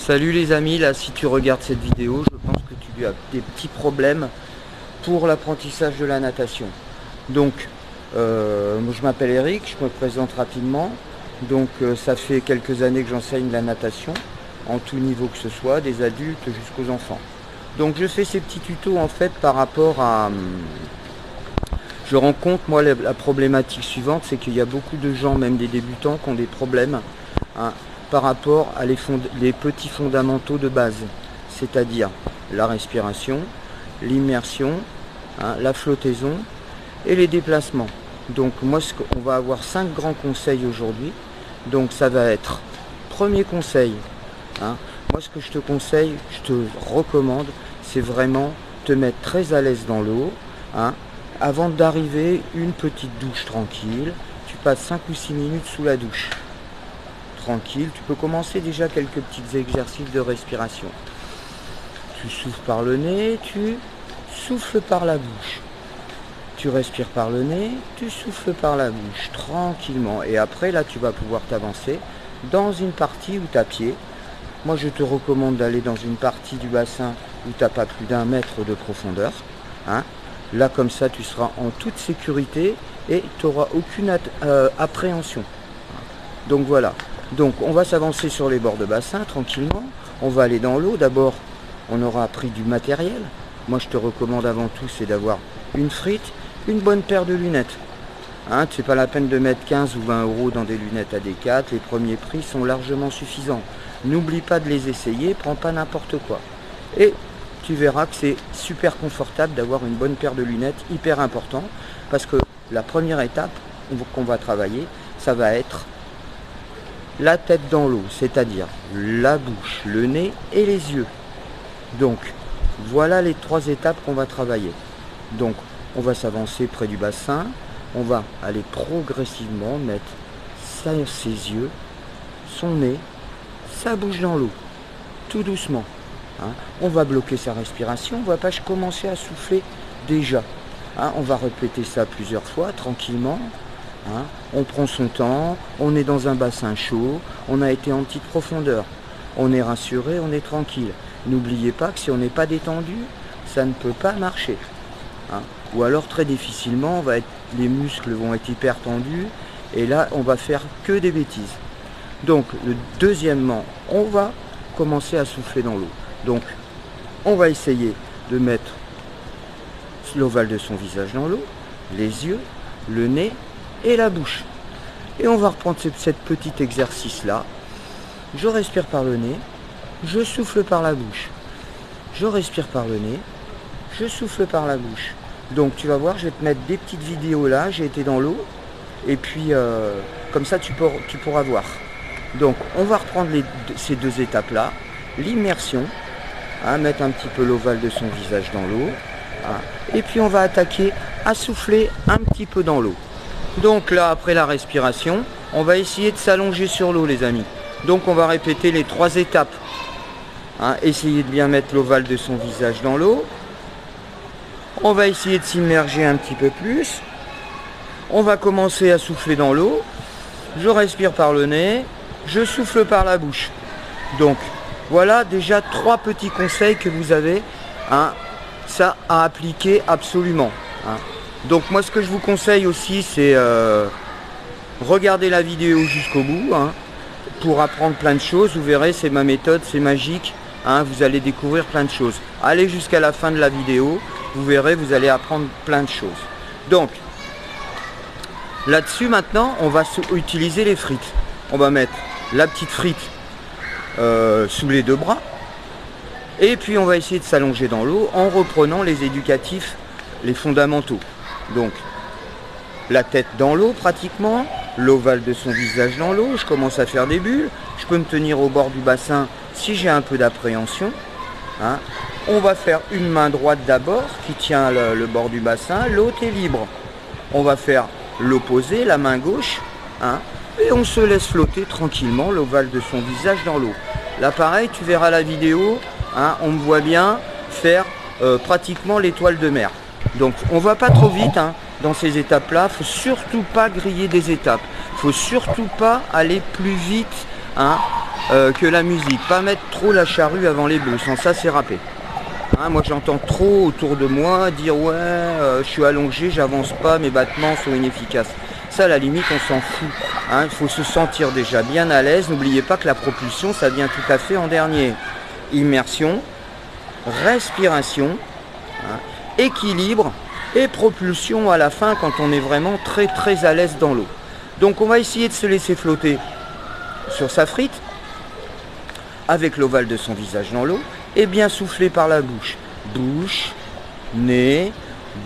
Salut les amis, là si tu regardes cette vidéo, je pense que tu as des petits problèmes pour l'apprentissage de la natation. Donc, moi, je m'appelle Eric, je me présente rapidement. Donc ça fait quelques années que j'enseigne la natation, en tout niveau que ce soit, des adultes jusqu'aux enfants. Donc je fais ces petits tutos en fait par rapport à... Je rencontre moi la problématique suivante, c'est qu'il y a beaucoup de gens, même des débutants, qui ont des problèmes par rapport à les petits fondamentaux de base, c'est-à-dire la respiration, l'immersion, la flottaison et les déplacements. Donc moi on va avoir 5 grands conseils aujourd'hui. Donc ça va être, premier conseil, moi ce que je te conseille, je te recommande, c'est vraiment te mettre très à l'aise dans l'eau. Avant d'arriver, une petite douche tranquille, tu passes 5 ou 6 minutes sous la douche. Tranquille, tu peux commencer déjà quelques petits exercices de respiration. Tu souffles par le nez, tu souffles par la bouche. Tu respires par le nez, tu souffles par la bouche, tranquillement. Et après, là, tu vas pouvoir t'avancer dans une partie où tu as pied. Moi, je te recommande d'aller dans une partie du bassin où tu n'as pas plus d'1 mètre de profondeur. Là, comme ça, tu seras en toute sécurité et tu n'auras aucune appréhension. Donc voilà. Donc, on va s'avancer sur les bords de bassin tranquillement. On va aller dans l'eau. D'abord, on aura pris du matériel. Moi, je te recommande avant tout, c'est d'avoir une frite, une bonne paire de lunettes. C'est pas la peine de mettre 15 ou 20 € dans des lunettes AD4. Les premiers prix sont largement suffisants. N'oublie pas de les essayer, prends pas n'importe quoi. Et tu verras que c'est super confortable d'avoir une bonne paire de lunettes, hyper important, parce que la première étape qu'on va travailler, ça va être la tête dans l'eau, c'est-à-dire la bouche, le nez et les yeux. Donc, voilà les 3 étapes qu'on va travailler. Donc, on va s'avancer près du bassin, on va aller progressivement mettre ses yeux, son nez, sa bouche dans l'eau, tout doucement. On va bloquer sa respiration, on va pas commencer à souffler déjà. On va répéter ça plusieurs fois, tranquillement. On prend son temps, on est dans un bassin chaud, on a été en petite profondeur. On est rassuré, on est tranquille. N'oubliez pas que si on n'est pas détendu, ça ne peut pas marcher. Ou alors très difficilement, les muscles vont être hyper tendus et là on va faire que des bêtises. Donc deuxièmement, on va commencer à souffler dans l'eau. Donc on va essayer de mettre l'ovale de son visage dans l'eau, les yeux, le nez et la bouche. Et on va reprendre ce petit exercice là. Je respire par le nez, je souffle par la bouche. Je respire par le nez, je souffle par la bouche. Donc tu vas voir, je vais te mettre des petites vidéos là, j'ai été dans l'eau. Et puis comme ça tu pourras voir. Donc on va reprendre ces 2 étapes là. L'immersion, mettre un petit peu l'ovale de son visage dans l'eau. Et puis on va attaquer à souffler un petit peu dans l'eau. Donc là, après la respiration, on va essayer de s'allonger sur l'eau les amis. Donc on va répéter les 3 étapes. Essayer de bien mettre l'ovale de son visage dans l'eau. On va essayer de s'immerger un petit peu plus. On va commencer à souffler dans l'eau. Je respire par le nez. Je souffle par la bouche. Donc voilà déjà 3 petits conseils que vous avez ça à appliquer absolument. Donc moi ce que je vous conseille aussi c'est regarder la vidéo jusqu'au bout pour apprendre plein de choses. Vous verrez, c'est ma méthode, c'est magique. Vous allez découvrir plein de choses. Allez jusqu'à la fin de la vidéo, vous verrez, vous allez apprendre plein de choses. Donc là-dessus maintenant, on va utiliser les frites. On va mettre la petite frite sous les 2 bras. Et puis on va essayer de s'allonger dans l'eau en reprenant les éducatifs, les fondamentaux. Donc la tête dans l'eau pratiquement, l'ovale de son visage dans l'eau, je commence à faire des bulles, je peux me tenir au bord du bassin si j'ai un peu d'appréhension. On va faire une main droite d'abord qui tient le bord du bassin, l'autre est libre. On va faire l'opposé, la main gauche, et on se laisse flotter tranquillement l'ovale de son visage dans l'eau. Là pareil, tu verras la vidéo, on me voit bien faire pratiquement l'étoile de mer. Donc on va pas trop vite dans ces étapes là, il faut surtout pas griller des étapes, il faut surtout pas aller plus vite que la musique. Pas mettre trop la charrue avant les bœufs, sans ça c'est râpé. Hein, moi j'entends trop autour de moi dire ouais je suis allongé, j'avance pas, mes battements sont inefficaces. Ça à la limite on s'en fout. Hein, il faut se sentir déjà bien à l'aise. N'oubliez pas que la propulsion ça vient tout à fait en dernier. Immersion, respiration, hein, équilibre et propulsion à la fin quand on est vraiment très à l'aise dans l'eau. Donc on va essayer de se laisser flotter sur sa frite avec l'ovale de son visage dans l'eau et bien souffler par la bouche. Bouche, nez,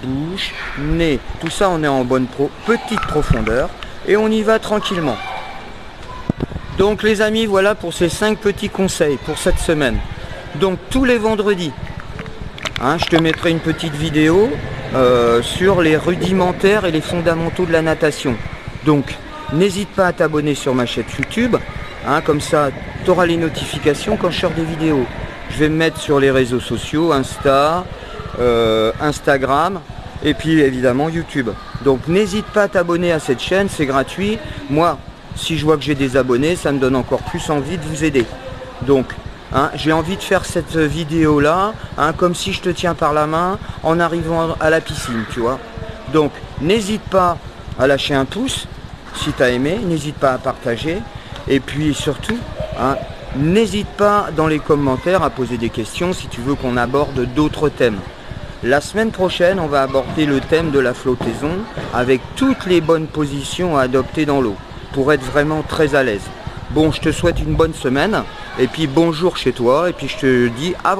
bouche, nez. Tout ça on est en bonne petite profondeur et on y va tranquillement. Donc les amis, voilà pour ces 5 petits conseils pour cette semaine. Donc tous les vendredis, hein, je te mettrai une petite vidéo sur les rudimentaires et les fondamentaux de la natation. Donc n'hésite pas à t'abonner sur ma chaîne YouTube, hein, comme ça tu auras les notifications quand je sors des vidéos. Je vais me mettre sur les réseaux sociaux, Instagram et puis évidemment YouTube. Donc n'hésite pas à t'abonner à cette chaîne, c'est gratuit. Moi, si je vois que j'ai des abonnés, ça me donne encore plus envie de vous aider. Donc, hein, j'ai envie de faire cette vidéo là, hein, comme si je te tiens par la main en arrivant à la piscine, tu vois. Donc, n'hésite pas à lâcher un pouce si tu as aimé, n'hésite pas à partager. Et puis surtout, hein, n'hésite pas dans les commentaires à poser des questions si tu veux qu'on aborde d'autres thèmes. La semaine prochaine, on va aborder le thème de la flottaison avec toutes les bonnes positions à adopter dans l'eau pour être vraiment très à l'aise. Bon, je te souhaite une bonne semaine et puis bonjour chez toi et puis je te dis à